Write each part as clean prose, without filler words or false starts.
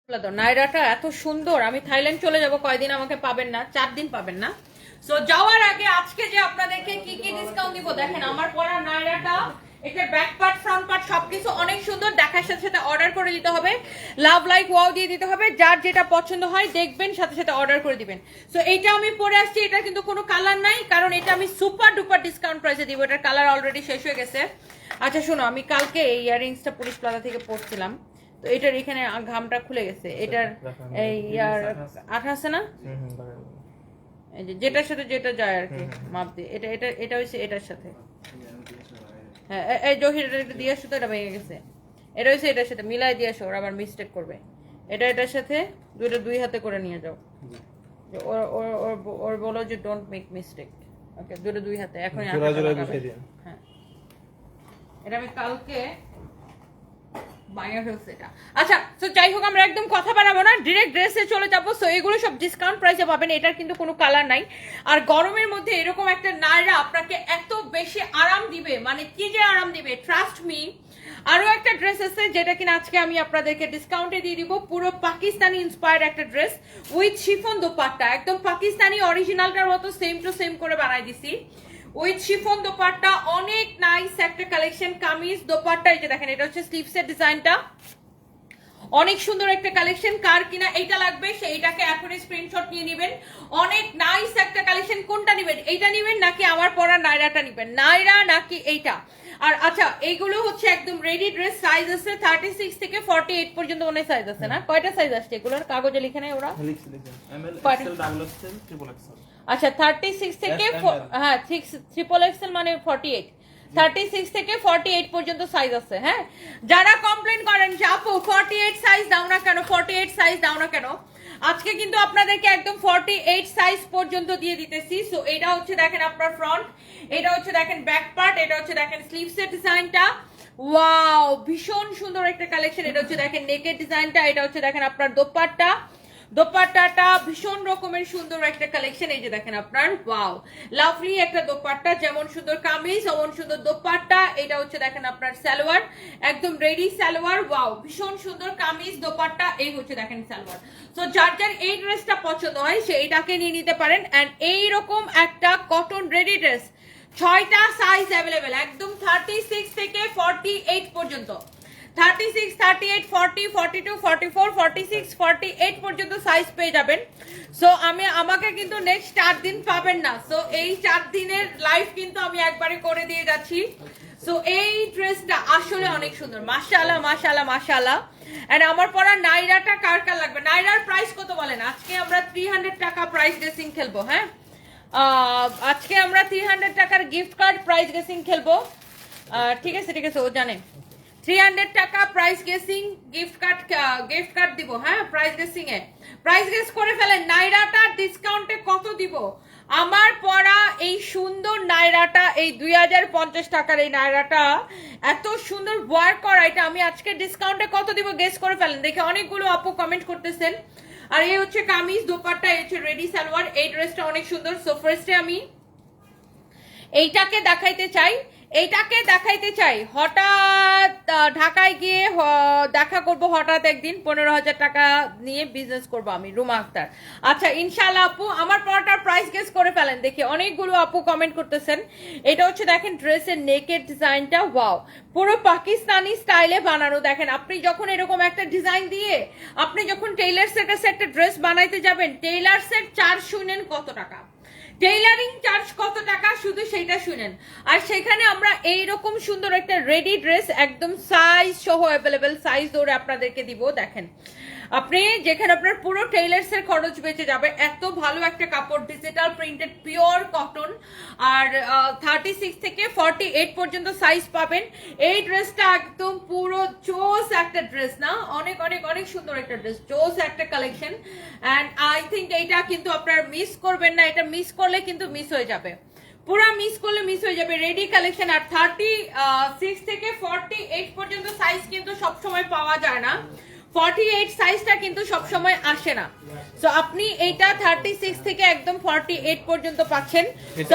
নাইরাটা এত সুন্দর, আমি থাইল্যান্ড চলে যাব কয়দিন, আমাকে পাবেন না, 4 দিন পাবেন না। সো যাওয়ার আগে আজকে যে আপনাদেরকে কি কি ডিসকাউন্ট দিব দেখেন। আমার পরা নাইরাটা, এটার ব্যাক পার্ট ফ্রন্ট পার্ট সবকিছু অনেক সুন্দর, দেখার সাথে সাথে অর্ডার করে দিতে হবে, লাভ লাইক ওয়াও দিয়ে দিতে হবে, যার যেটা পছন্দ হয় দেখবেন সাথে সাথে অর্ডার করে দিবেন। সো এইটা আমি পরে আসছি, এটা কিন্তু কোনো কালার নাই, কারণ এটা আমি সুপার ডুপার ডিসকাউন্ট প্রাইসে দিব, এটার কালার অলরেডি শেষ হয়ে গেছে। আচ্ছা শোনো, আমি কালকে এই ইয়ারিংসটা পুলিশ প্লাজা থেকে পরছিলাম, তো এটার এখানে ঘামটা খুলে গেছে, এটার এই ইয়ার আঠা আছে না, এই যে যেটার সাথে যেটা যায় আর কি মাপ দিয়ে, এটা এটা এটা হচ্ছে এটার সাথে, হ্যাঁ এই জহির এটা একটু দিয়ে আসো তো, এটা ভেঙে গেছে, এটা হচ্ছে এটার সাথে মিলাই দিয়ে আসো, ওরা আবার মিস্টেক করবে, এটা এটার সাথে দুইটা দুই হাতে করে নিয়ে যাও, ওর ওর ওর বলো যে ডোন্ট মেক মিস্টেক, ওকে দুটো দুই হাতে এখন হ্যাঁ। এটা আমি কালকে আচ্ছা তো যাই হোক, আমরা একদম কথা বাড়াবো না, ডিরেক্ট ড্রেসে চলে যাবো। সো এগুলো সব ডিসকাউন্ট প্রাইসে পাবেন, এটার কিন্তু কোনো কালার নাই। আর গরমের মধ্যে এরকম একটা নায়রা আপনাকে এত বেশি আরাম দিবে, মানে কি যে আরাম দিবে, ট্রাস্ট মি। আরো একটা ড্রেস আছে যেটা কিনা আজকে আমি আপনাদেরকে ডিসকাউন্টে দিয়ে দিব, পুরো পাকিস্তানি ইন্সপায়ার্ড একটা ড্রেস উইথ শিফন দোপাট্টা, একদম পাকিস্তানি অরিজিনালটার মতো সেম টু সেম করে বানাই দিছি, উইথ শিফন দোপাট্টা, অনেক নাইস একটা কালেকশন। কামিজ দোপাট্টা, এই যে দেখেন এটা হচ্ছে স্লিভসের ডিজাইনটা, অনেক সুন্দর একটা কালেকশন। কার কিনা এইটা লাগবে সেইটাকে এখনই স্ক্রিনশট নিয়ে নেবেন, অনেক নাইস একটা কালেকশন। কোনটা নেবেন, এইটা নেবেন নাকি আমার পরা নাইরাটা নেবেন, নাইরা নাকি এইটা? আর আচ্ছা এইগুলো হচ্ছে একদম রেডি ড্রেস, সাইজ আছে 36 থেকে 48 পর্যন্ত অনেক সাইজ আছে না? কয়টা সাইজ আসছে এগুলোর কাগজে লিখে নেই ওরা? আচ্ছা 36 থেকে হ্যাঁ 3XL মানে 48, 36 থেকে 48 পর্যন্ত সাইজ আছে। হ্যাঁ, যারা কমপ্লেন করেন যে আপু 48 সাইজ দাও না কেন, 48 সাইজ দাও না কেন, আজকে কিন্তু আপনাদেরকে একদম 48 সাইজ পর্যন্ত দিয়ে দিতেছি। সো এটা হচ্ছে দেখেন আপনার ফ্রন্ট, এটা হচ্ছে দেখেন ব্যাক পার্ট, এটা হচ্ছে দেখেন স্লিভসের ডিজাইনটা, ওয়াও ভীষণ সুন্দর একটা কালেকশন। এটা হচ্ছে দেখেন নেকের ডিজাইনটা, এটা হচ্ছে দেখেন আপনার দোপাট্টা, দোপাট্টাটা ভীষণ রকমের সুন্দর একটা কালেকশন। এই যে দেখেন আপনার ওয়াও লাভলি একটা দোপাট্টা, যেমন সুন্দর কামিজ তেমন সুন্দর দোপাট্টা। এটা হচ্ছে দেখেন আপনার সালোয়ার, একদম রেডি সালোয়ার, ওয়াও ভীষণ সুন্দর কামিজ দোপাট্টা, এই হচ্ছে দেখেন সালোয়ার। তো যার যার এই ড্রেসটা পছন্দ হয় সে এটাকে নিয়ে নিতে পারেন। এন্ড এইরকম একটা কটন রেডি ড্রেস 6টা সাইজ অ্যাভেলেবেল, একদম 36 থেকে 48 পর্যন্ত, 36, 38, 40, 42, 44, 46, 48 পর্যন্ত সাইজ পেয়ে যাবেন। সো আমাকে কিন্তু নেক্সট 4 দিন পাবেন না। সো এই 4 দিনের লাইভ কিন্তু আমি একবারে করে দিয়ে যাচ্ছি। সো এই ড্রেসটা আসলে অনেক সুন্দর, মাশাআল্লাহ মাশাআল্লাহ মাশাআল্লাহ। এন্ড আমার পরা নাইরাটা কার কার লাগবে, নাইরার প্রাইস কত বলেন? আজকে আমরা 300 টাকা প্রাইস গেসিং খেলবো। হ্যাঁ, আজকে আমরা 300 টাকার গিফট কার্ড প্রাইস গেসিং খেলবো। ঠিক আছে ঠিক আছে, ও জানে 300 টাকা প্রাইস গেসিং গিফট কার্ড দিব। হ্যাঁ, প্রাইস গেসিং এ প্রাইস গেস করে ফেলেন। নাইরাটা ডিসকাউন্টে কত দিব? আমার পরা এই সুন্দর নাইরাটা, এই 2050 টাকার এই নাইরাটা, এত সুন্দর ওয়ার্ক করা, এটা আমি আজকে ডিসকাউন্টে কত দিব গেস করে ফেলেন। দেখে অনেকগুলো আপু কমেন্ট করতেছেন। আর এই হচ্ছে কামিজ দোপাট্টা, এই হচ্ছে রেডি সালোয়ার। এই ড্রেসটা অনেক সুন্দর। সো ফার্স্টে আমি এইটাকে দেখাইতে চাই। হঠাৎ ঢাকায় গিয়ে দেখা করব, হঠাৎ একদিন 15,000 টাকা নিয়ে বিজনেস করব আমি, রুমা আক্তার। আচ্ছা ইনশাআল্লাহ আপু, আমার পরাটার প্রাইস গেস করে ফেলেন। দেখি অনেকগুলো আপু কমেন্ট করতেছেন। এটা হচ্ছে দেখেন ড্রেসের নেকের ডিজাইনটা, ওয়াও পুরো পাকিস্তানি স্টাইলে বানানো। দেখেন আপনি যখন এরকম একটা ডিজাইন দিয়ে আপনি যখন টেইলার সেটের একটা ড্রেস বানাইতে যাবেন, টেইলার সেট চার্জ শুনেন কত টাকা, টেইলারিং চার্জ কত টাকা, শুধু সেইটা শুনেন। আর সেখানে আমরা এইরকম সুন্দর একটা রেডি ড্রেস একদম সাইজ সহ অ্যাভেলেবেল সাইজ ধরে আপনাদেরকে দিব। দেখেন আপনি যেখানে আপনার পুরো টেইলার্সের খরচ বেঁচে যাবে, এত ভালো একটা কাপড়, ডিজিটাল প্রিন্টেড পিওর কটন। আর 36 থেকে 48 পর্যন্ত সাইজ পাবেন। এই ড্রেসটা একদম পুরো জোস একটা ড্রেস না, অনেক অনেক অনেক সুন্দর একটা ড্রেস, জোস একটা কালেকশন। অ্যান্ড আই থিঙ্ক এইটা কিন্তু আপনারা মিস করবেন না, এটা মিস করলে কিন্তু মিস হয়ে যাবে, পুরা মিস করলে মিস হয়ে যাবে। Ready collection. আর 36 থেকে 48 পর্যন্ত সাইজ কিন্তু সবসময় পাওয়া যায় না, 48 সাইজটা কিন্তু সবসময় আসে না। সো আপনি এইটা 36 থেকে একদম 48 পর্যন্ত পাচ্ছেন। তো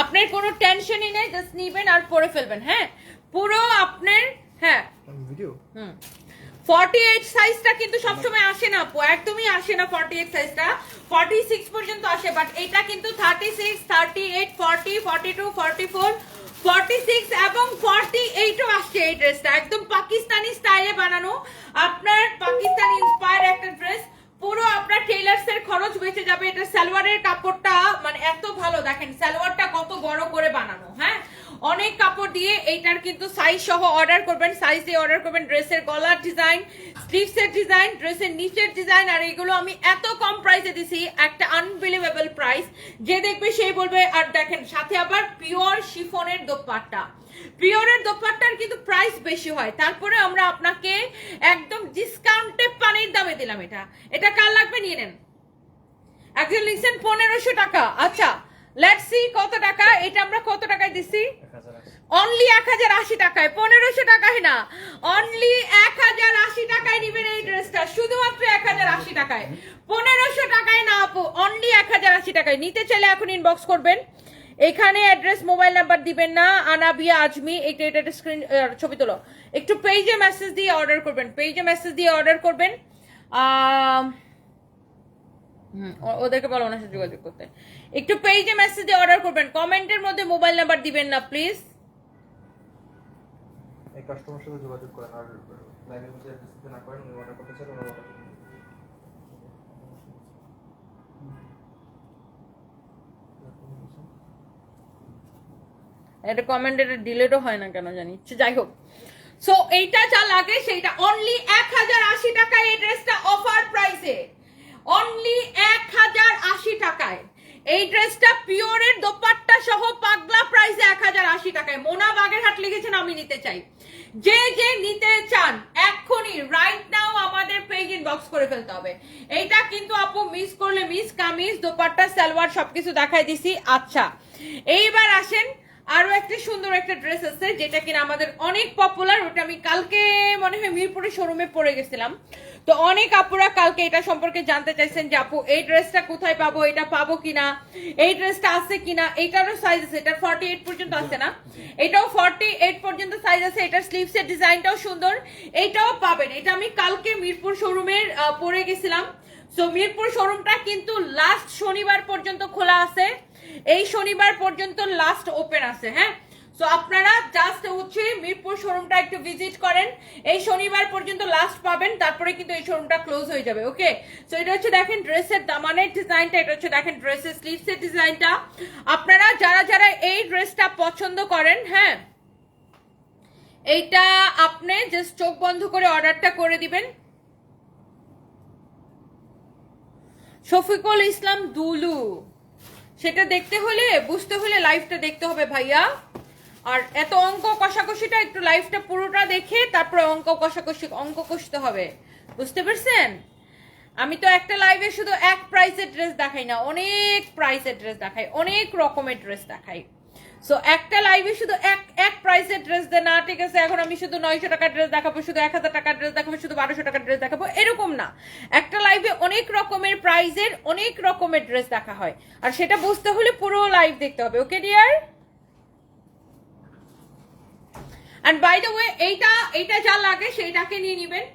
আপনার কোনো টেনশনই নেই, জাস্ট নিবেন আর পরে ফেলবেন। হ্যাঁ পুরো আপনার, হ্যাঁ ভিডিও 48 সাইজটা কিন্তু সবসময় আসে না আপু, একদমই আসে না 48 সাইজটা, 46 পর্যন্ত আসে, বাট এটা কিন্তু 36, 38, 40, 42, 44, 46 এবং 48ও আসছে। এই ড্রেসটা একদম পাকিস্তানি স্টাইলে বানানো, আপনার পাকিস্তানি ইন্সপায়ার একটা ড্রেস, পুরো আপনার টেইলার্স এর খরচ বেঁচে যাবে। এটা সালোয়ারের কাপড়টা মানে এত ভালো, দেখেন সালোয়ারটা কত বড় করে বানানো, হ্যাঁ অনেক কাপড় দিয়ে। এইটার কিন্তু সাইজ সহ অর্ডার করবেন, সাইজ দিয়ে অর্ডার করবেন। ড্রেসের গলার ডিজাইন, স্লিভসের ডিজাইন, ড্রেসের নিচের ডিজাইন, আর এগুলো আমি এত কম প্রাইসে দিছি, একটা আনবিলিভেবল প্রাইস, যে দেখবে সেই বলবে। আর দেখেন সাথে আবার পিওর শিফনের দোপাট্টা, পিওরের দোপাট্টার কিন্তু প্রাইস বেশি হয়, তারপরে আমরা আপনাকে একদম ডিসকাউন্টে পানির দামে দিলাম। এটা কার লাগবে নিয়ে নেন। একজন লিখছেন 1500 টাকা, আচ্ছা লেটস সি কত টাকা। এটা আমরা কত টাকায় দিছি? অনলি 1080 টাকায়, 1500 টাকায় না, অনলি 1080 টাকায় নিবেন এই ড্রেসটা, শুধুমাত্র 1080 টাকায়, 1500 টাকায় না আপু, অনলি 1080 টাকায়। নিতে চাইলে এখন ইনবক্স করবেন, এখানে অ্যাড্রেস মোবাইল নাম্বার দিবেন না। আনাবিয়া আজমি, এটা স্ক্রিন ছবি তোলো, একটু পেজে মেসেজ দিয়ে অর্ডার করবেন, পেজে মেসেজ দিয়ে অর্ডার করবেন। ওদেরকে বলো ওনার সাথে যোগাযোগ করতে, একটু পেজে মেসেজ দিয়ে অর্ডার করবেন, কমেন্টের মধ্যে মোবাইল নাম্বার দিবেন না প্লিজ। এই কাস্টমার সাথে যোগাযোগ করেন, আর লাইভের মধ্যে যদি না করেন উনি অর্ডার করতে চান উনি অর্ডার করতে এটা কমেন্ট, এটা ডিলেটও হয় না কেন জানি, যাই হোক। সো এইটা যা লাগে সেইটা অনলি 1080 টাকায়, এই ড্রেসটা অফার প্রাইসে অনলি 1080 টাকায়। এই ড্রেসটা পিওরের দোপাট্টা সহ পাগলা প্রাইসে 1080 টাকায়। মোনা বাগেরহাট লিখেছেন আমি নিতে চাই, যে যে নিতে চান এক্ষুনি রাইট নাও আমাদের পেজ ইনবক্স করে ফেলতে হবে। এইটা কিন্তু আপু মিস করলে মিস। কামিজ, দোপাট্টা, সালোয়ার সবকিছু দেখাই দিছি। আচ্ছা এইবার আসেন, আরো একটা সুন্দর একটা ড্রেস আছে যেটা কিনা আমাদের অনেক পপুলার, ওটা আমি কালকে মনে হয় মিরপুরের শোরুমে পরে গেছিলাম। তো অনেক আপুরা কালকে এটা সম্পর্কে জানতে চাইছেন যে আপু এই ড্রেসটা কোথায় পাবো, এটা পাবো কিনা, এই ড্রেসটা আছে কিনা। এটারও সাইজ আছে, এটা 48 পর্যন্ত আছে না, এটাও 48 পর্যন্ত সাইজ আছে। এটার স্লিভসের ডিজাইনটাও সুন্দর, এইটাও পাবেন। এটা আমি কালকে মিরপুর শোরুমের পরে গেছিলাম। সো মিরপুর শোরুমটা কিন্তু লাস্ট শনিবার পর্যন্ত খোলা আছে, এই শনিবার পর্যন্ত লাস্ট ওপেন আছে, হ্যাঁ। সো আপনারা জাস্ট হচ্ছে মিরপুর শোরুমটা একটু ভিজিট করেন, এই শনিবার পর্যন্ত লাস্ট পাবেন, তারপরে কিন্তু এই শোরুমটা ক্লোজ হয়ে যাবে। ওকে, সো এটা হচ্ছে দেখেন ড্রেসের দামানের ডিজাইনটা, এটা হচ্ছে দেখেন ড্রেসের স্লিভসের ডিজাইনটা। আপনারা যারা যারা এই ড্রেসটা পছন্দ করেন, হ্যাঁ এইটা আপনি জাস্ট চোখ বন্ধ করে অর্ডারটা করে দিবেন। শফিকুল ইসলাম দুলু, সেটা দেখতে হলে বুঝতে হলে লাইভটা দেখতে হবে ভাইয়া। আর এত অঙ্ক কষাকষিটা একটু লাইভটা পুরোটা দেখে তারপরে অঙ্ক কষতে হবে, বুঝতে পারছেন? আমি তো একটা লাইভে শুধু এক প্রাইসের ড্রেস দেখাই না, অনেক প্রাইসের ড্রেস দেখাই, অনেক রকমের ড্রেস দেখাই। সো একটা লাইভে শুধু এক প্রাইসের ড্রেস দেয় না, ঠিক আছে এখন আমি শুধু 900 টাকার ড্রেস দেখাবো, শুধু 1000 টাকার ড্রেস দেখাবো, শুধু 1200 টাকার ড্রেস দেখাবো, এরকম না। একটা লাইভে অনেক রকমের প্রাইসের অনেক রকমের ড্রেস দেখা হয়, আর সেটা বুঝতে হলে পুরো লাইভ দেখতে হবে। Okay dear, and by the way এইটা যা লাগে সেইটাকে নিয়ে নিবেন।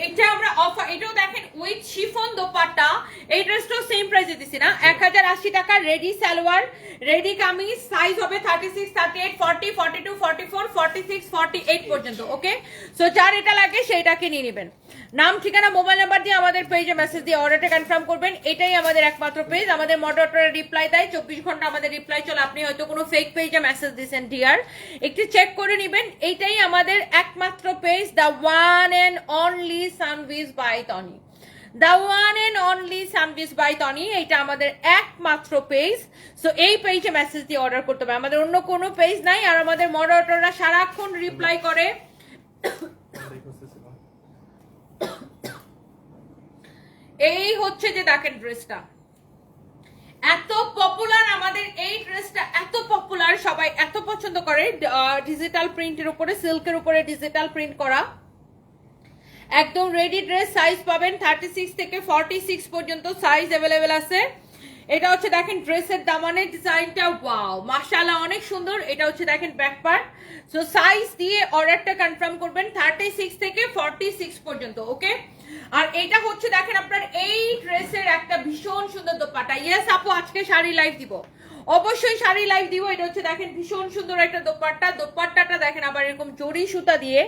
এটা আমরা অফার, এটাও দেখেন উইথ শিফন দোপাট্টা, এই ড্রেসটাও সেম প্রাইসে দিছি না, 1080 টাকা। Ready salwar, ready kameez, size হবে 36, 38, 40, 42, 44, 46, 48 পর্যন্ত। ওকে, সো যার এটা লাগে সেইটাকে নিয়ে নেবেন। নাম, ঠিকানা, মোবাইল নাম্বার দিয়ে আমাদের পেজে মেসেজ দিয়ে অর্ডারটা কনফার্ম করবেন। এটাই আমাদের একমাত্র পেজ, আমাদের মডারেটর রিপ্লাই দেয় 24 ঘন্টা আমাদের রিপ্লাই চলে। আপনি হয়তো কোনো ফেক পেজে মেসেজ দিয়েছেন ডিয়ার, একটু চেক করে নেবেন। এইটাই আমাদের একমাত্র page, the one and only Sanvi's by Tony, the one and only Sanvi's by Tony, এইটা আমাদের একমাত্র পেজ। সো এই পেজে মেসেজ দিয়ে অর্ডার করতে হবে, আমাদের অন্য কোনো পেজ নাই। আর আমাদের মডারেটররা সারাক্ষণ রিপ্লাই করে। এই হচ্ছে যে দেখেন ড্রেসটা এত পপুলার, আমাদের এই ড্রেসটা এত পপুলার, সবাই এত পছন্দ করে। ডিজিটাল প্রিন্টের উপরে, সিল্কের উপরে ডিজিটাল প্রিন্ট করা, একদম রেডি ড্রেস। সাইজ পাবেন 36 থেকে 46 পর্যন্ত সাইজ অ্যাভেলেবেল আছে। এটা হচ্ছে দেখেন ড্রেসের দামানের ডিজাইনটা, ওয়াও মাশাআল্লাহ অনেক সুন্দর। এটা হচ্ছে দেখেন ব্যাক পার্ট। সো সাইজ দিয়ে অর্ডারটা কনফার্ম করবেন 36 থেকে 46 পর্যন্ত, ওকে। আর এটা হচ্ছে দেখেন আপনার এই ড্রেসের একটা ভীষণ সুন্দর দোপাট্টা। ইয়েস আপু, আজকে শাড়ি লাইভ দিব, অবশ্যই শাড়ি লাইভ দিব। এটা হচ্ছে দেখেন ভীষণ সুন্দর একটা দোপাট্টা। দোপাট্টাটা দেখেন আবার এরকম জরি সুতা দিয়ে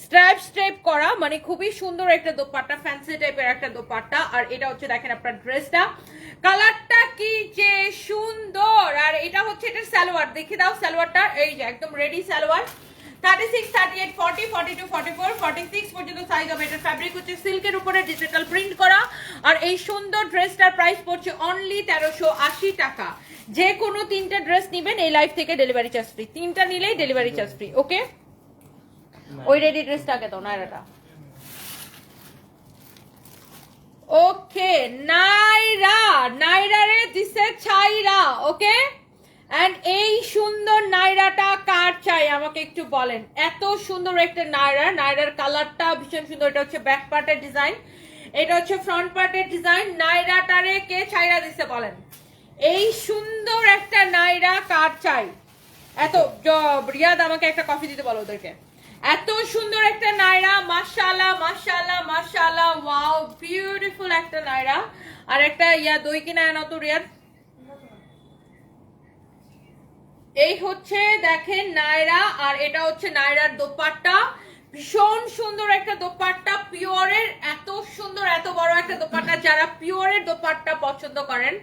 স্ট্রাইপ করা, মানে খুবই সুন্দর একটা দোপাট্টা, ফ্যান্সি টাইপের একটা দোপাট্টা। আর এটা হচ্ছে দেখেন আপনার ড্রেসটা, কালারটা কি যে সুন্দর। আর এটা হচ্ছে এটার সালোয়ার, দেখে দাও সালোয়ারটা, এই যে একদম রেডি সালোয়ার। 36, 38, 40, 42, 44, 46 পর্যন্ত সাইজ হবে। এটা ফ্যাব্রিক হচ্ছে সিল্কের উপরে ডিজিটাল প্রিন্ট করা। আর এই সুন্দর ড্রেসটার প্রাইস পড়ছে অনলি 1380 টাকা। যে কোনো 3টা ড্রেস নিবেন এই লাইফ থেকে ডেলিভারি চার্জ ফ্রি, 3টা নিলেই ডেলিভারি চার্জ ফ্রি, ওকে। ওই রেডি ড্রেসটাকে দাও নাইরাটা, ওকে। নাইরা রে দিছে ছাইরা, ওকে। এন্ড এই সুন্দর নাইরাটা কার চাই আমাকে একটু বলেন। এত সুন্দর একটা নাইরার কালারটা ভীষণ সুন্দর। এটা হচ্ছে ব্যাক পার্টের ডিজাইন, এটা হচ্ছে ফ্রন্ট পার্টের ডিজাইন। নাইরাটারে কে ছাইরা দিছে বলেন। এই সুন্দর একটা নাইরা কার চাই। এত রিয়াদ আমাকে একটা কফি দিতে বলো ওদেরকে। এত সুন্দর একটা নাইরা, মাশাআল্লাহ মাশাআল্লাহ মাশাআল্লাহ, ওয়াও বিউটিফুল একটা নাইরা। আর একটা দই কিনা আনো তো রিয়াদ। এই হচ্ছে দেখেন নাইরা, আর এটা হচ্ছে নাইরার দোপাট্টা, ভীষণ সুন্দর একটা দোপাট্টা, পিওরের এত সুন্দর এত বড় একটা দোপাট্টা। যারা পিওরের দোপাট্টা পছন্দ করেন,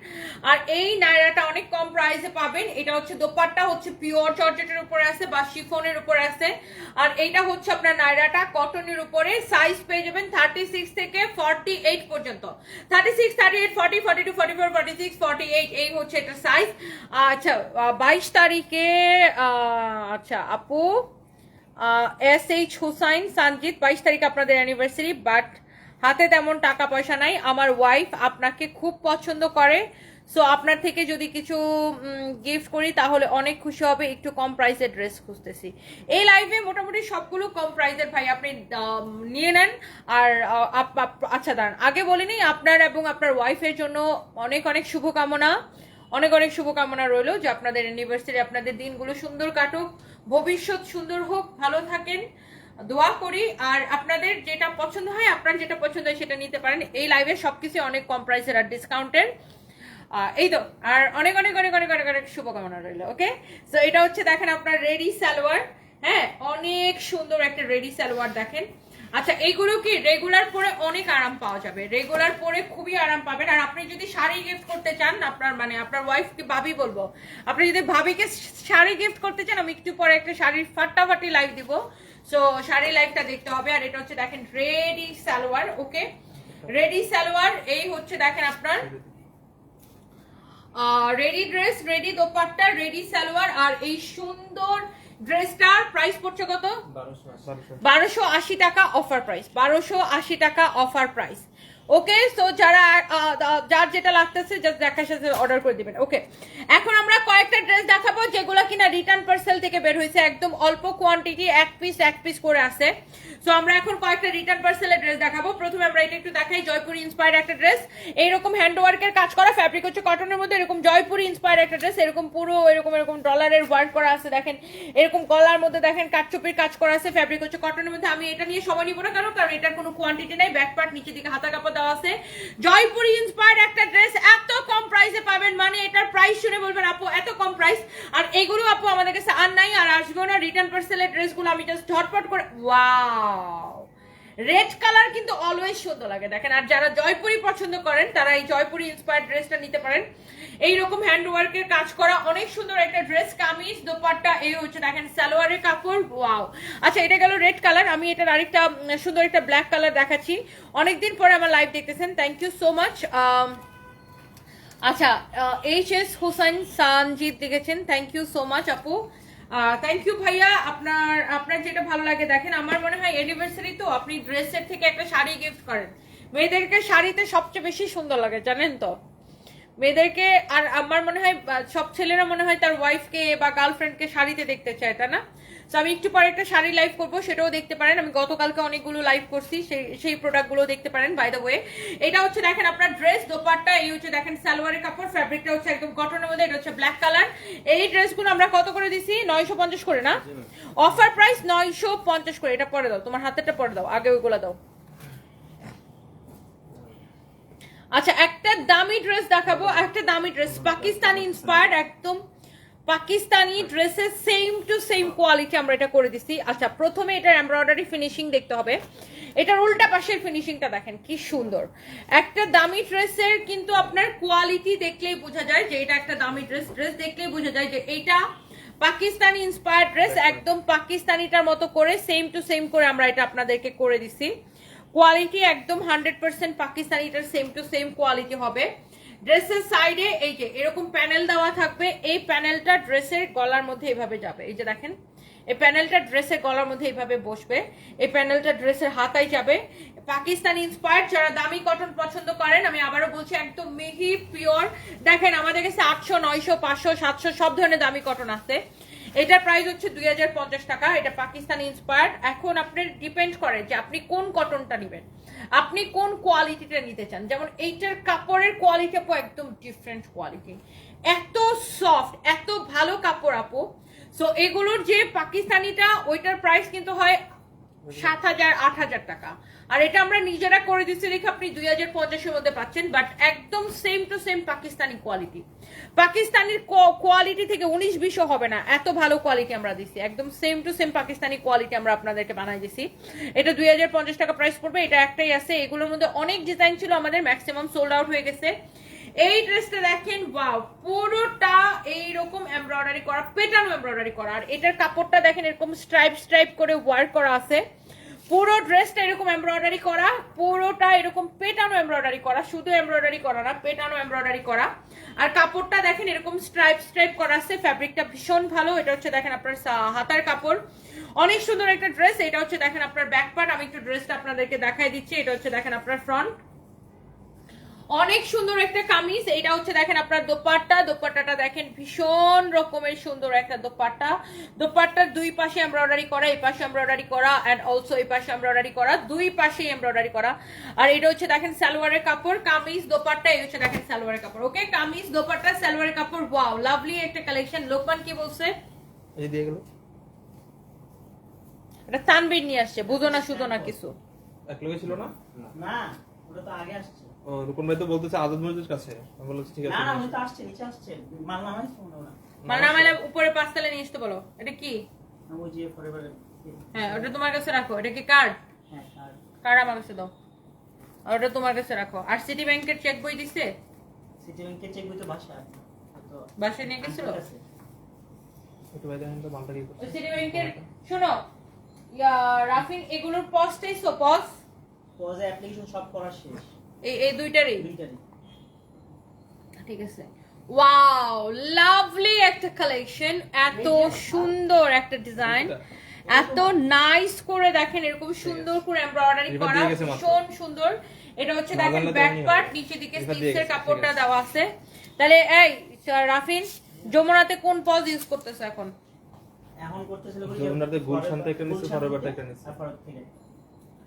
আর এই নাইরাটা অনেক কম প্রাইসে পাবেন। এটা হচ্ছে দোপাট্টা হচ্ছে পিওর জর্জেটের উপরে আছে বা শিফনের উপরে আছে। আর এইটা হচ্ছে আপনার নাইরাটা কটনের উপরে। সাইজ পেয়ে যাবেন 36 থেকে 48 পর্যন্ত, 36, 38, 40, 42, 44, 46, 48, এই হচ্ছে এটা সাইজ। আচ্ছা 22 তারিখে আচ্ছা আপু SH হুসাইন সানজিদ, 22 তারিখ আপনাদের অ্যানিভার্সারি, বাট হাতে তেমন টাকা পয়সা নাই। আমার ওয়াইফ আপনাকে খুব পছন্দ করে, সো আপনার থেকে যদি কিছু গিফট করি তাহলে অনেক খুশি হবে। একটু কম প্রাইসের ড্রেস খুঁজতেছি। এই লাইভে মোটামুটি সবগুলো কম প্রাইসের ভাই, আপনি নিয়ে নেন। আর আচ্ছা দাঁড়ান, আগে বলিনি আপনার এবং আপনার ওয়াইফের জন্য অনেক অনেক শুভকামনা, অনেক অনেক শুভকামনা রইল যে আপনাদের অ্যানিভার্সারি, আপনাদের দিনগুলো সুন্দর কাটুক, ভবিষ্যৎ সুন্দর হোক, ভালো থাকেন, দোয়া করি। আর আপনাদের যেটা পছন্দ হয়, আপনার যেটা পছন্দ হয় সেটা নিতে পারেন। এই লাইভে সবকিছু অনেক কম প্রাইসের আর ডিসকাউন্টের, এই তো। আর অনেক অনেক অনেক অনেক অনেক অনেক শুভকামনা রইল, ওকে। সো এটা হচ্ছে দেখেন আপনার রেডি সালোয়ার, হ্যাঁ অনেক সুন্দর একটা রেডি সালোয়ার দেখেন। আচ্ছা এইগুলো কি রেগুলার পরে অনেক আরাম পাওয়া যাবে, রেগুলার পরে খুবই আরাম পাবেন। আর আপনি যদি শাড়ি গিফট করতে চান, আপনার মানে আপনার ওয়াইফকে ভাবি বলবো, আপনি যদি ভাবিকে শাড়ি গিফট করতে চান, আমি একটু পরে একটা শাড়ির ফাটাফাটি লাইভ দিব, সো শাড়ি লাইভটা দেখতে হবে। আর এটা হচ্ছে দেখেন ready salwar, okay ready salwar. এই হচ্ছে দেখেন আপনার ready dress, ready dupatta, ready salwar. আর এই সুন্দর ড্রেসটার প্রাইস পড়ছে কত? 1280 টাকা অফার প্রাইস, 1280 টাকা অফার প্রাইস, ওকে। সো যার যেটা লাগতেছে জাস্ট দেখার সাথে অর্ডার করে দিবেন, ওকে। এখন আমরা কয়েকটা ড্রেস দেখাবো যেগুলো কিনা রিটার্ন পার্সেল থেকে বের হয়েছে, একদম অল্প কোয়ান্টিটি, এক পিস করে আছে। সো আমরা এখন কয়েকটা রিটার্ন পার্সেলের ড্রেস দেখাবো। প্রথমে আমরা এটা একটু দেখাই, জয়পুরি ইন্সপায়ার্ড একটা ড্রেস, এইরকম হ্যান্ড ওয়ার্কের কাজ করা, ফ্যাব্রিক হচ্ছে কটনের মধ্যে, এরকম জয়পুরি ইন্সপায়ার্ড একটা ড্রেস, এরকম পুরো এরকম ডলারের ওয়ার্ক করা আছে দেখেন, এরকম গলার মধ্যে দেখেন কাটচুপির কাজ করা আছে, ফ্যাব্রিক হচ্ছে কটনের মধ্যে। আমি এটা নিয়ে সময় নিব না, কারণ এটার কোনো কোয়ান্টিটি নাই, ব্যাক পার্ট নিচে দিকে হাতা কাপড় দেওয়া আছে। জয়পুরি ইন্সপায়ার্ড একটা ড্রেস এত কম প্রাইসে পাবেন, মানে এটার প্রাইস শুনে বলবেন আপু এত কম প্রাইস। আর এগুলো আপু আমাদের কাছে আর নাই, আর আসবেও না। রিটার্ন পার্সেলের ড্রেসগুলো আমি জাস্ট ঝটপট করে, ওয়াও রেড কালার কিন্তু অলওয়েজ সুন্দর লাগে দেখেন। আর যারা জয়পুরি পছন্দ করেন তারা এই জয়পুরি ইন্সপায়ার্ড ড্রেসটা নিতে পারেন। এইরকম হ্যান্ড ওয়ার্কের কাজ করা অনেক সুন্দর একটা ড্রেস, কামিজ দোপাট্টা, এই হচ্ছে দেখেন সালোয়ারের কাপড়, ওয়াও। আচ্ছা এটা গেল রেড কালার, আমি এটার আরেকটা সুন্দর একটা ব্ল্যাক কালার দেখাচ্ছি। অনেকদিন পরে আমার লাইভ দেখতেছেন, থ্যাংক ইউ সো মাচ। আচ্ছা HS হুসাইন সানজিদ দেখেছেন, থ্যাংক ইউ সো মাচ আপু, থ্যাংক ইউ ভাইয়া। আপনার যেটা ভালো লাগে দেখেন। আমার মনে হয় অ্যানিভার্সারি তো আপনি ড্রেসের থেকে একটা শাড়ি গিফট করেন, মেয়েদেরকে শাড়িতে সবচেয়ে বেশি সুন্দর লাগে জানেন তো মেয়েদেরকে। আর আমার মনে হয় সব ছেলেরা মনে হয় তার ওয়াইফকে বা গার্লফ্রেন্ডকে শাড়িতে দেখতে চায়, তাই না? তো আমি একটু পরে একটা শাড়ি লাইভ করবো, সেটাও দেখতে পারেন। আমি গতকালকে অনেকগুলো লাইভ করছি, সেই প্রোডাক্টগুলো দেখতে পারেন। বাই দ্য ওয়ে, এটা হচ্ছে দেখেন আপনার ড্রেস, দোপাট্টা, এই হচ্ছে দেখেন সালোয়ারের কাপড়, ফ্যাব্রিকটা হচ্ছে একদম কটনের মধ্যে, এটা হচ্ছে ব্ল্যাক কালার। এই ড্রেসগুলো আমরা কত করে দিছি? 950 করে না? অফার প্রাইস 950 করে। এটা পরে দাও, তোমার হাতেরটা পরে দাও, আগে ওইগুলো দাও। আচ্ছা, একটা দামি ড্রেস দেখাবো, একটা দামি ড্রেস পাকিস্তানি ইন্সপায়ার্ড, একদম পাকিস্তানি ড্রেসের সেম টু সেম কোয়ালিটি আমরা এটা করে দিছি। আচ্ছা, প্রথমে এটার এমব্রয়ডারি ফিনিশিং দেখতে হবে। এটার উল্টা পাশের ফিনিশিংটা দেখেন কি সুন্দর। একটা দামি ড্রেসের কিন্তু আপনার কোয়ালিটি দেখলেই বোঝা যায় যে এটা একটা দামি ড্রেস। ড্রেস দেখলেই বোঝা যায় যে এটা পাকিস্তানি ইন্সপায়ার্ড ড্রেস, একদম পাকিস্তানিটার মতো করে সেম টু সেম করে আমরা এটা আপনাদেরকে করে দিছি। কোয়ালিটি একদম 100% পাকিস্তানিটার সেম টু সেম কোয়ালিটি হবে। ড্রেসের সাইডে এই যে এরকম প্যানেল দেওয়া থাকবে, এই প্যানেলটা ড্রেসের গলার মধ্যে এইভাবে যাবে। এই যে দেখেন, এই প্যানেলটা ড্রেসের গলার মধ্যে এইভাবে বসবে, এই প্যানেলটা ড্রেসের হাতায় যাবে। পাকিস্তানি ইন্সপায়ার্ড, যারা দামি কটন পছন্দ করেন, আমি আবারও বলছি একদম মিহি পিওর। দেখেন আমাদের কাছে 800, 900, 500, 700 সব ধরনের দামি কটন আছে। এটার প্রাইস হচ্ছে 2050 টাকা। এটা পাকিস্তানি ইন্সপায়ার্ড। এখন আপনার ডিপেন্ড করে যে আপনি কোন কটনটা নেবেন, আপনি কোন কোয়ালিটিটা নিতে চান। যেমন এইটার কাপড়ের কোয়ালিটি আপু একদম ডিফারেন্ট কোয়ালিটি, এত সফট, এত ভালো কাপড় আপু। সো এগুলোর যে পাকিস্তানিটা, ওইটার প্রাইস কিন্তু হয় 7,000, 8,000 টাকা। আর এটা আমরা নিজেরা করে দিচ্ছি দেখে আপনি 2050-এর মধ্যে পাচ্ছেন, বাট একদম same to same Pakistani quality. পাকিস্তানির কোয়ালিটি থেকে 19-20 হবে না, এত ভালো কোয়ালিটি আমরা দিচ্ছি। একদম same to same Pakistani quality আমরা আপনাদেরকে বানাই দিছি। এটা 2050 টাকা প্রাইস পড়বে। এটা একটাই আছে, এগুলোর মধ্যে অনেক ডিজাইন ছিল আমাদের, ম্যাক্সিমাম সোল্ড আউট হয়ে গেছে। এই ড্রেসটা দেখেন, ওয়াও, পুরোটা এইরকম এমব্রয়ডারি করা, পেটানো এমব্রয়ডারি করা। আর এটার কাপড়টা দেখেন এরকম স্ট্রাইপ স্ট্রাইপ করে ওয়ার্ক করা আছে। পুরো ড্রেসটা এরকম এমব্রয়ডারি করা, পুরোটা এরকম পেটানো এমব্রয়ডারি করা, শুধু এমব্রয়ডারি করা না, পেটানো এমব্রয়ডারি করা। আর কাপড়টা দেখেন এরকম স্ট্রাইপ স্ট্রাইপ করা আছে, ফ্যাব্রিকটা ভীষণ ভালো। এটা হচ্ছে দেখেন আপনার হাতার কাপড়, অনেক সুন্দর একটা ড্রেস। এটা হচ্ছে দেখেন আপনার ব্যাক পার্ট, আমি একটু ড্রেসটা আপনাদেরকে দেখাই দিচ্ছি। এটা হচ্ছে দেখেন আপনার ফ্রন্ট, অনেক সুন্দর একটা কামিজ। এটা হচ্ছে দেখেন আপনার দোপাট্টা, দোপাট্টাটা দেখেন ভীষণ রকমের সুন্দর একটা দোপাট্টা। দোপাট্টার দুই পাশে এমব্রয়ডারি করা, এই পাশে এমব্রয়ডারি করা, এন্ড অলসো এই পাশে এমব্রয়ডারি করা, দুই পাশেই এমব্রয়ডারি করা। আর এটা হচ্ছে দেখেন সালোয়ারের কাপড়, কামিজ দোপাট্টা, এই হচ্ছে দেখেন সালোয়ারের কাপড়। ওকে, কামিজ দোপাট্টা সালোয়ারের কাপড়, ওয়াও লাভলি একটা কালেকশন। লোকমান কি বলছে? এই দিয়ে গেল, এটা তানবীর নিয়ে আসছে, বুঝো না শুধো না কিছু। এক লগে ছিল না? না, ওটা তো আগে আসছে। ও রুকন ভাই তো বলতেছে আজাদ মসজিদের কাছে। আমি বলছি ঠিক আছে। না না, ওটা তো আসছে, নিচে আসছে। মাল নামাই শোনো না। মানে আমালে উপরে 5 তলা নিয়ে আসতে বলো। এটা কি? ওই যে ফরএভার। হ্যাঁ, ওটা তোমার কাছে রাখো। এটা কি কার্ড? হ্যাঁ, আর কার্ড আমার কাছে দাও, আর ওটা তোমার কাছে রাখো। আর সিটি ব্যাংকের চেক বই দিছে? সিটি ব্যাংকের চেক বই তো বাসায় আছে। তো বাসায় নিয়ে গেছিল? একটু ভাই দেখেন তো মালটা কি করছে। ওই সিটি ব্যাংকের, শোনো রাফিন, এগুলোর পজটাই সো পজ, পজে অ্যাপ্লিকেশন সব করা শেষ। এই দুইটারই দুইটারই। ঠিক আছে। ওয়াও, লাভলি একটা কালেকশন, এত সুন্দর একটা ডিজাইন, এত নাইস করে দেখেন এরকম সুন্দর করে এমব্রয়ডারি এবার করা, দিয়ে গেছে মাত্র। ভীষণ সুন্দর। এটা হচ্ছে না দেখেন জানলে তো ব্যাক এমনি পার্ট, হবে। নিচে দিকে এবার দিয়ে স্লিভসের গেছে, কাপড়টা ঠিক আছে। দেওয়া আছে। তাহলে এই রাফিন, যমুনাতে কোন পজ ইউজ করতেছ এখন? এখন করতেছিল যমুনাতে গুলশানতে একটা নিচ্ছে, ফরএভারটা একটা নিচ্ছে। ফরএভার থেকে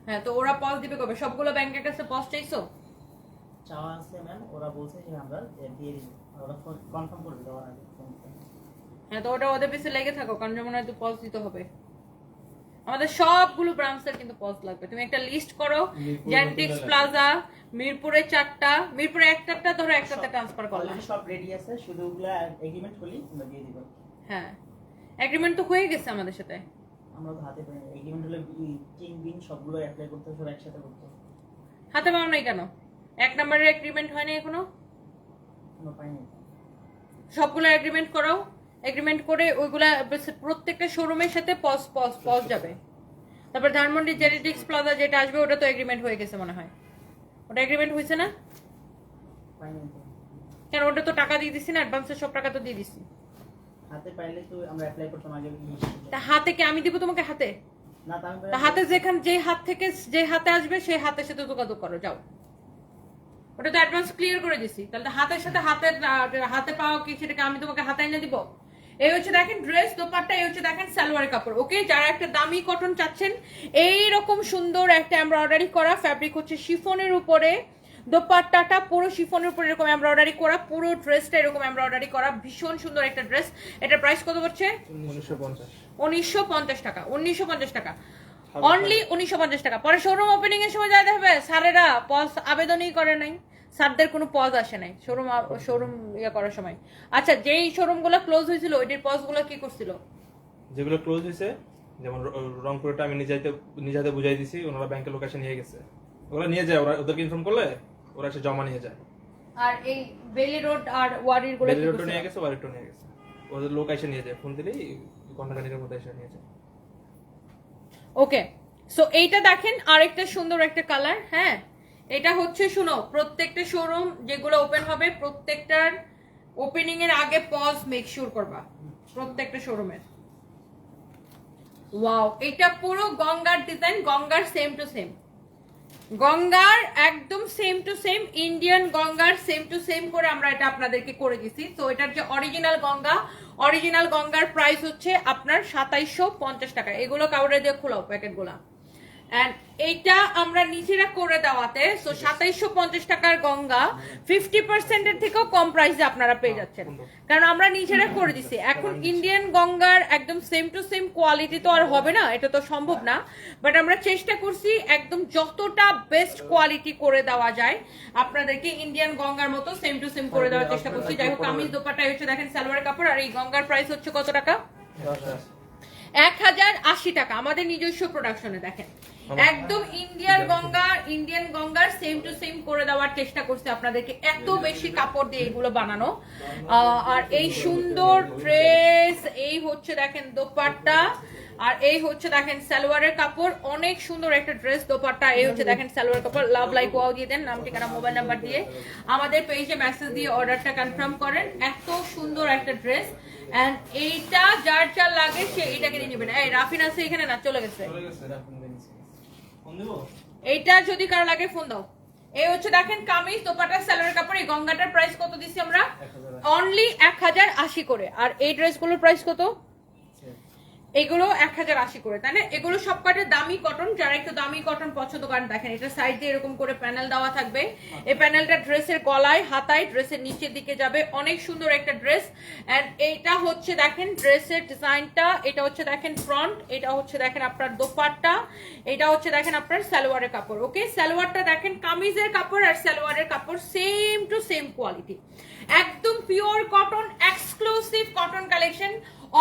হ্যাঁ, তো ওরা পজ দিবে কবে? সবগুলো ব্যাংকের কাছে পজ চাইছো? চাওয়া আছে ম্যাম, ওরা বলছে যে আমরা দিয়ে দিই। ওরা কনফার্ম করে দেওয়ার আগে ফোন করে। হ্যাঁ, তো ওটা ওদের পিছে লেগে থাকো, কারণ যমুনায় তো পজ দিতে হবে। আমাদের সবগুলো ব্রাঞ্চের কিন্তু পজ লাগবে। তুমি একটা লিস্ট করো, মিরপুর জেন্টিক্স নতুন প্লাজা, মিরপুরে 4টা, মিরপুরে একটা ধরো, একটাতে ট্রান্সফার করলাম। অলরেডি সব রেডি আছে, শুধু ওগুলা এগ্রিমেন্ট হলেই আমরা দিয়ে দিব। হ্যাঁ, এগ্রিমেন্ট তো হয়ে গেছে আমাদের সাথে। আমরা তো হাতে পাই এগ্রিমেন্ট হলে কিং বিন সবগুলো অ্যাপ্লাই করতে হবে, সব একসাথে করতে হবে। হাতে পাও নাই কেন? 1 নম্বরের এগ্রিমেন্ট হয়নি এখনো? আমরা পাইনি। সবগুলো এগ্রিমেন্ট করো, এগ্রিমেন্ট করে ওইগুলা প্রত্যেকটা শোরুমের সাথে পজ যাবে। তারপর ধানমন্ডি জেনেটিক্স প্লাজা যেটা আসবে, ওটা তো এগ্রিমেন্ট হয়ে গেছে মনে হয়। ওটা এগ্রিমেন্ট হয়েছে না? পাইনি তো। কেন? ওটা তো টাকা দিয়ে দিছি না, অ্যাডভান্সের সব টাকা তো দিয়ে দিছি। হাতে পাইলে তো আমরা অ্যাপ্লাই করতাম আগে। তা হাতে কি আমি দিব তোমাকে হাতে? না, তা আমি তা হাতে যেখানে যে হাত থেকে যে হাতে আসবে সেই হাতের সাথে যোগাযোগ করো, যাও। ওটা তো অ্যাডভান্স ক্লিয়ার করে দিছি। তাহলে হাতের সাথে হাতে পাওয়া কি সেটাকে আমি তোমাকে হাতে এনে দিব? এই হচ্ছে দেখেন ড্রেস দোপাট্টা, এই হচ্ছে দেখেন সালোয়ারের কাপড়। ওকে, যারা একটা দামি কটন চাচ্ছেন, এই রকম সুন্দর একটা এমব্রয়ডারি করা ফ্যাব্রিক হচ্ছে শিফনের উপরে, দোপাট্টাটা পুরো শিফনের উপরে এরকম এমব্রয়ডারি করা, পুরো ড্রেসটা এরকম এমব্রয়ডারি করা, ভীষণ সুন্দর একটা ড্রেস। এটার প্রাইস কত পড়ছে? 1950 টাকা। 1950 টাকা অনলি, 1950 টাকা। পরে শোরুম ওপেনিং এর সময় যাইতে হবে, স্যারেরা পজ আবেদনই করে নাই, স্যারদের কোনো পজ আসে নাই শোরুম ইয়ে করার সময়। আচ্ছা, যেই শোরুম গুলো ক্লোজ হয়েছিল ওইটির পজ গুলো কি করছিল? যেগুলো ক্লোজ হয়েছে, যেমন রংপুরটা আমি নিজে হাতে বুঝাই দিছি, ওনারা ব্যাংকের লোক এসে নিয়ে গেছে, ওরা নিয়ে যায়, ওদেরকে ইনফর্ম করলে ওরা এসে জমা নিয়ে যায়। আর এই বেলি রোড আর ওয়ারির গুলো বেলি রোডটা নিয়ে গেছে, ওয়ারিটা নিয়ে গেছে, ওদের লোক এসে নিয়ে যায়, ফোন দিলেই ঘন্টাখানিকের মধ্যে এসে নিয়ে যায়। ওকে, সো এইটা দেখেন আরেকটা সুন্দর একটা কালার। হ্যাঁ, এটা হচ্ছে শুনো, প্রত্যেকটা শোরুম যেগুলো ওপেন হবে প্রত্যেকটার ওপেনিং এর আগে পজ মেক শিওর করবা প্রত্যেকটা শোরুমের। ওয়াও, এটা পুরো গঙ্গার ডিজাইন, গঙ্গার সেম টু সেম, গঙ্গার একদম সেম টু সেম, ইন্ডিয়ান গঙ্গার সেম টু সেম করে আমরা এটা আপনাদেরকে করে দিছি। তো এটার যে অরিজিনাল গঙ্গার প্রাইস হচ্ছে আপনার 2750 টাকা। এগুলো কাউরে দিয়ে খোলাও প্যাকেটগুলা, এন্ড এইটা আমরা নিচেরা করে দেওয়াতে, সো 2750 টাকার গঙ্গা 50% এর থেকেও কম প্রাইসে আপনারা পেয়ে যাচ্ছেন, কারণ আমরা নিচেরা করে দিছি। এখন ইন্ডিয়ান গঙ্গার একদম সেম টু সেম কোয়ালিটি তো আর হবে না, এটা তো সম্ভব না, বাট আমরা চেষ্টা করছি একদম যতটা বেস্ট কোয়ালিটি করে দেওয়া যায় আপনাদেরকে, ইন্ডিয়ান গঙ্গার মতো সেম টু সেম করে দেওয়ার চেষ্টা করছি। যাই হোক, কামিজ দোপাট্টা হচ্ছে দেখেন সালোয়ার কাপড়, আর এই গঙ্গার প্রাইস হচ্ছে কত টাকা? 1080 টাকা, আমাদের নিজস্ব প্রোডাকশনে। দেখেন একদম ইন্ডিয়ান গঙ্গার সেম টু সেম করে দেওয়ার চেষ্টা করছে আপনাদেরকে, এত বেশি কাপড় দিয়ে এগুলো বানানো। আর এই সুন্দর ড্রেস, এই হচ্ছে দেখেন দোপাট্টা, আর এই হচ্ছে দেখেন সালোয়ারের কাপড়, অনেক সুন্দর একটা ড্রেস দোপাট্টা। এই হচ্ছে দেখেন সালোয়ার কাপড়। লাভ লাইক ওয়াও দিয়ে দেন, নাম ঠিকানা মোবাইল নাম্বার দিয়ে আমাদের পেজে মেসেজ দিয়ে অর্ডারটা কনফার্ম করেন। এত সুন্দর একটা ড্রেস, এন্ড এইটা যার লাগে সে এটাকে নিয়ে নেবেন। এই রাফিন আছে এখানে? না, চলে গেছে। এইটা যদি কারো লাগে ফোন দাও। এই হচ্ছে দেখেন কামিজ দোপাট্টা সালোয়ার কাপড়। এই গঙ্গাটার প্রাইস কত দিচ্ছি আমরা? অনলি 1080 করে। আর এই ড্রেসগুলোর প্রাইস কত? এগুলো 1080 করে, তাই না? এগুলো সবকটা দামি কটন, যারা একটু দামি কটন পছন্দ করেন। দেখেন এটা সাইড দিয়ে এরকম করে প্যানেল দেওয়া থাকবে, এই প্যানেলটা ড্রেসের গলায়, হাতায়, ড্রেসের নিচের দিকে যাবে। অনেক সুন্দর একটা ড্রেস। এন্ড এইটা হচ্ছে দেখেন ড্রেসের ডিজাইনটা, এটা হচ্ছে দেখেন ফ্রন্ট, এটা হচ্ছে দেখেন আপনার দোপাট্টা, এটা হচ্ছে দেখেন আপনার সালোয়ারের কাপড়। ওকে, সালোয়ারটা দেখেন কামিজের কাপড় আর সালোয়ারের কাপড় সেম টু সেম কোয়ালিটি, একদম pure cotton, exclusive cotton collection.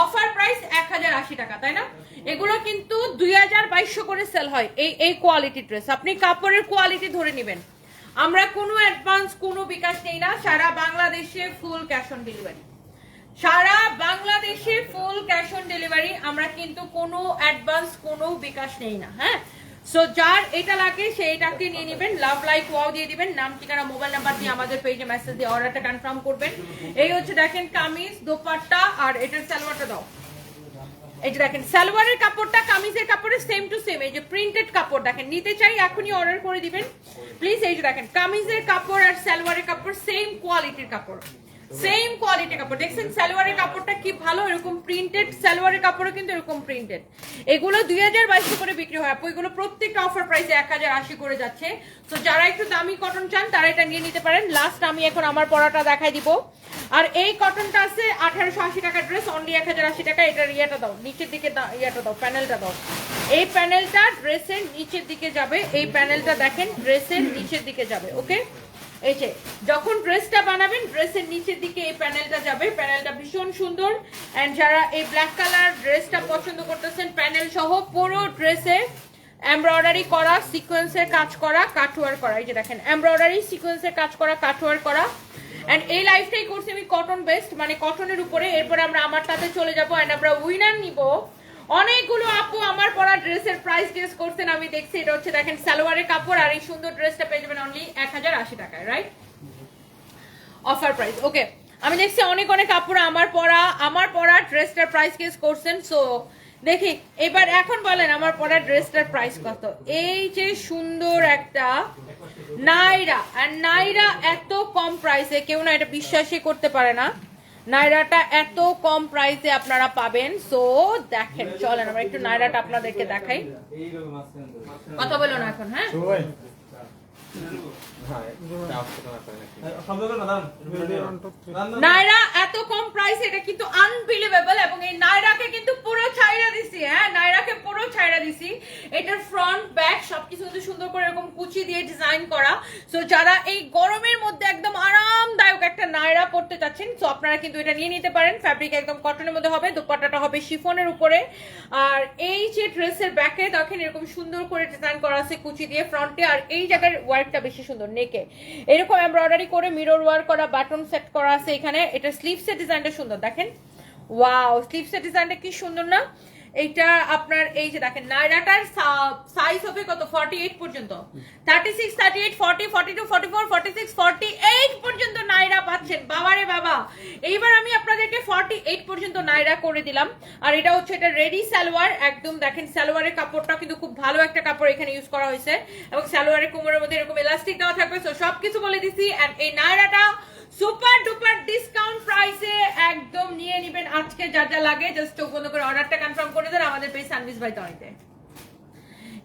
Offer price 1080 টাকা, তাই না? এগুলো কিন্তু 2200 করে সেল হয়। এই কোয়ালিটি ড্রেস আপনি কাপড়ের কোয়ালিটি ধরে নেবেন। আমরা কোনো অ্যাডভান্স কোনো বিকাশ নেই না, সারা বাংলাদেশে ফুল ক্যাশ অন ডেলিভারি, সারা বাংলাদেশে ফুল ক্যাশ অন ডেলিভারি। আমরা কিন্তু কোনো অ্যাডভান্স কোনো বিকাশ নেই না। হ্যাঁ, সো যার এটা লাগে সে এটাকে নিয়ে নেবেন, লাভ লাইক ওয়াও দিয়ে দিবেন, নাম ঠিকানা মোবাইল নাম্বার দিয়ে আমাদের পেজে মেসেজ দিয়ে অর্ডারটা কনফার্ম করবেন। এই হচ্ছে দেখেন কামিজ দোপাট্টা, আর এটার সালোয়ারটা দাও। এই যে দেখেন সালোয়ারের কাপড়টা কামিজের কাপড়ের সেম টু সেম, এই যে প্রিন্টেড কাপড় দেখেন, নিতে চাই এখনই অর্ডার করে দিবেন প্লিজ। এই যে দেখেন কামিজের কাপড় আর সালোয়ারের কাপড় সেম কোয়ালিটির কাপড়, সেম কোয়ালিটির কাপড়। দেখছেন সালোয়ারের কাপড়টা কি ভালো, এরকম প্রিন্টেড সালোয়ারের কাপড়ও কিন্তু এরকম প্রিন্টেড। এগুলো 2200 করে বিক্রি হয়, এগুলো প্রত্যেকটা অফার প্রাইসে 1080 করে যাচ্ছে। তো যারা একটু দামি কটন চান তারা এটা নিয়ে নিতে পারেন। লাস্ট আমি এখন আমার পরাটা দেখাই দিব। আর এই কটনটা আছে 1880 টাকা ড্রেস, অনলি 1080 টাকা। এটার ইয়েটা দাও, নিচের দিকে ইয়েটা দাও, প্যানেলটা দাও। এই প্যানেলটা ড্রেসের নিচের দিকে যাবে, এই প্যানেলটা দেখেন ড্রেসের নিচের দিকে যাবে। ওকে, এই যে যখন ড্রেসটা বানাবেন ড্রেসের নিচের দিকে এই প্যানেলটা যাবে, প্যানেলটা ভীষণ সুন্দর। এন্ড যারা এই ব্ল্যাক কালার ড্রেসটা পছন্দ করতেছেন, প্যানেল সহ পুরো ড্রেসে এমব্রয়ডারি করা, সিকোয়েন্সের কাজ করা, কাটওয়ার করা। এই যে দেখেন এমব্রয়ডারি, সিকোয়েন্সের কাজ করা, কাটওয়ার করা। এন্ড এই লাইফটাই করছি আমি কটন বেস্ট, মানে কটনের উপরে। এরপর আমরা আমারটাতে চলে যাবো, এন্ড আমরা উইনার নিব। অনেকগুলো আপু আমার পরা ড্রেসের প্রাইস গেস করছেন, আমি দেখছি। এটা হচ্ছে দেখেন সালোয়ারের কাপড়, আর এই সুন্দর ড্রেসটা পেয়ে যাবেন অনলি 1080 টাকায়, রাইট? Offer price. ওকে, আমি দেখছি অনেক আপুরা আমার পরা ড্রেসটার প্রাইস গেস করছেন। সো দেখি এবার এখন বলেন আমার পরা ড্রেসটার প্রাইস কত। এই যে সুন্দর একটা নাইরা, আর নাইরা এত কম প্রাইসে কেউ না, এটা বিশ্বাসই করতে পারে না। নাইরাটা এত কম প্রাইসে আপনারা পাবেন। সো দেখেন, চলেন আমরা একটু নাইরাটা আপনাদেরকে দেখাই। কথা বলো না এখন, হ্যাঁ নাইরা এত কম প্রাইস, এটা কিন্তু আনবিলিভেবল। এবং এই নাইরাকে কিন্তু পুরো ছাইরা দিছি, হ্যাঁ নাইরাকে পুরো ছাইরা দিছি। এটার ফ্রন্ট ব্যাক সবকিছু কিন্তু সুন্দর করে এরকম কুচি দিয়ে ডিজাইন করা। সো যারা এই গরমের মধ্যে একদম আরামদায়ক একটা নাইরা পড়তে চাচ্ছেন, সো আপনারা কিন্তু এটা নিয়ে নিতে পারেন। ফ্যাব্রিক একদম কটনের মধ্যে হবে, দুপাট্টাটা হবে শিফনের উপরে। আর এই যে ড্রেসের ব্যাকে দেখেন এরকম সুন্দর করে ডিজাইন করা আছে কুচি দিয়ে ফ্রন্টে। আর এই জায়গার ওয়ার্কটা বেশি সুন্দর, নেকে এরকম এমব্রয়ডারি করে মিরর ওয়ার্ক করা, বাটন সেট করা আছে এখানে। এটা স্লিভসের ডিজাইনটা সুন্দর, দেখেন ওয়াও, স্লিভসের ডিজাইনটা কি সুন্দর না। এইটা আপনার এই যে দেখেন নাইরাটার সাইজ হবে কত 48 পর্যন্ত, 36, 38, 40, 42, 44, 46, 48 পর্যন্ত নাইরা পাচ্ছেন। বাবারে বাবা, এইবার আমি আপনাদেরকে 48 পর্যন্ত নাইরা করে দিলাম। আর এটা হচ্ছে এটা রেডি সালোয়ার, একদম দেখেন সালোয়ারের কাপড়টা কিন্তু খুব ভালো একটা কাপড় এখানে ইউজ করা হয়েছে। এবং সালোয়ারের কোমরের মধ্যে এরকম ইলাস্টিক দেওয়া থাকবে। তো সবকিছু বলে দিছি। এন্ড এই নাইরাটা সুপার ডুপার ডিসকাউন্ট প্রাইসে একদম নিয়ে নেবেন আজকে। যা যা লাগে জাস্ট চোখ বন্ধ করে অর্ডারটা কনফার্ম করে দেন আমাদের পেজ সানভিস বাই তনিতে।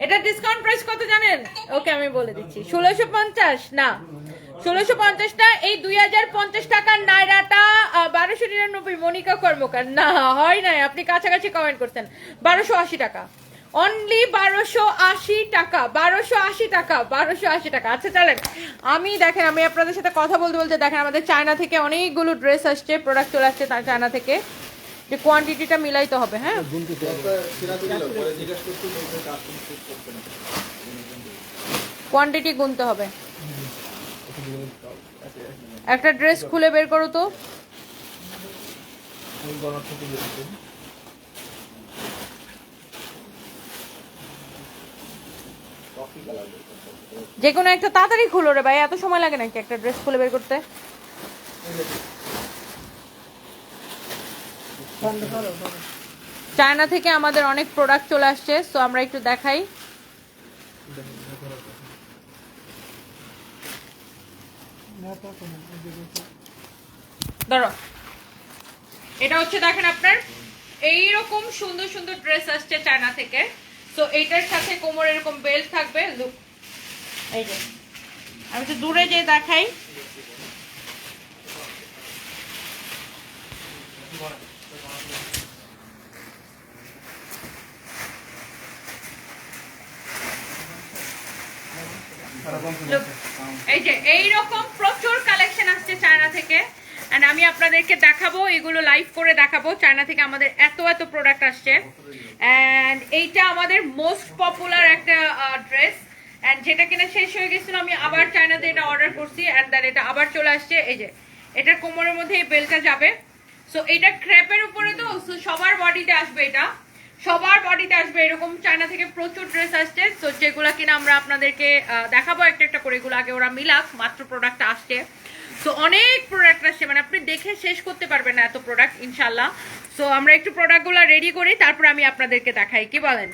এটা ডিসকাউন্ট প্রাইস কত জানেন? ওকে আমি বলে দিচ্ছি, 1650 না 1650 না, এই 2050 টাকার নাইরাটা 1299 মনিকা কর্মকার না হয় নাই, আপনি কাছাকাছি কমেন্ট করছেন। 1280 টাকা অনলি, 1280 টাকা, 1280 টাকা, 1280 টাকা। আচ্ছা চলেন আমি দেখেন, আমি আপনাদের সাথে কথা বলতে বলতে দেখেন আমাদের চায়না থেকে অনেকগুলো ড্রেস আসছে, প্রোডাক্ট চলে আসছে তার চায়না থেকে। যে কোয়ান্টিটিটা মিলাইতে হবে, হ্যাঁ কোয়ান্টিটি গুনতে হবে। একটা ড্রেস খুলে বের করো তো। যে কোনো একটা তাড়াতাড়ি খুলো রে ভাই, এত সময় লাগে নাকি একটা ড্রেস খুলে বের করতে? চায়না থেকে আমাদের অনেক প্রোডাক্ট চলে আসছে, সো আমরা একটু দেখাই। ধরো এটা হচ্ছে দেখেন আপনার এইরকম সুন্দর সুন্দর ড্রেস আসছে চায়না থেকে। সো এইটার সাথে কোমর এরকম বেল্ট থাকবে। লুক, এই যে আমি তো দূরে যে দেখাই, এই যে এইরকম প্রচুর কালেকশন আসছে চায়না থেকে। এন্ড আমি আপনাদেরকে দেখাবো, এগুলো লাইভ করে দেখাবো। চায়না থেকে আমাদের এত এত প্রোডাক্ট আসছে। এন্ড এইটা আমাদের মোস্ট পপুলার একটা ড্রেস, এন্ড যেটা কিনা শেষ হয়ে গেছিল, আমি আবার চায়নাতে এটা অর্ডার করছি। এন্ড দেন এটা আবার চলে আসছে। এই যে এটার কোমরের মধ্যে এই বেলটা যাবে। সো এটা ক্র্যাপের উপরে, তো সবার বডিতে আসবে, এটা সবার বডিতে আসবে। এরকম চায়না থেকে প্রচুর ড্রেস আসছে। সো যেগুলো কিনা আমরা আপনাদেরকে দেখাবো একটা একটা করে। এগুলো আগে ওরা মিলাক, মাত্র প্রোডাক্ট আসছে। সো অনেক প্রোডাক্ট আসছে, মানে আপনি দেখে শেষ করতে পারবেন না এত প্রোডাক্ট ইনশাল্লাহ। সো আমরা একটু প্রোডাক্টগুলো রেডি করি, তারপর আমি আপনাদেরকে দেখাই, কি বলেন?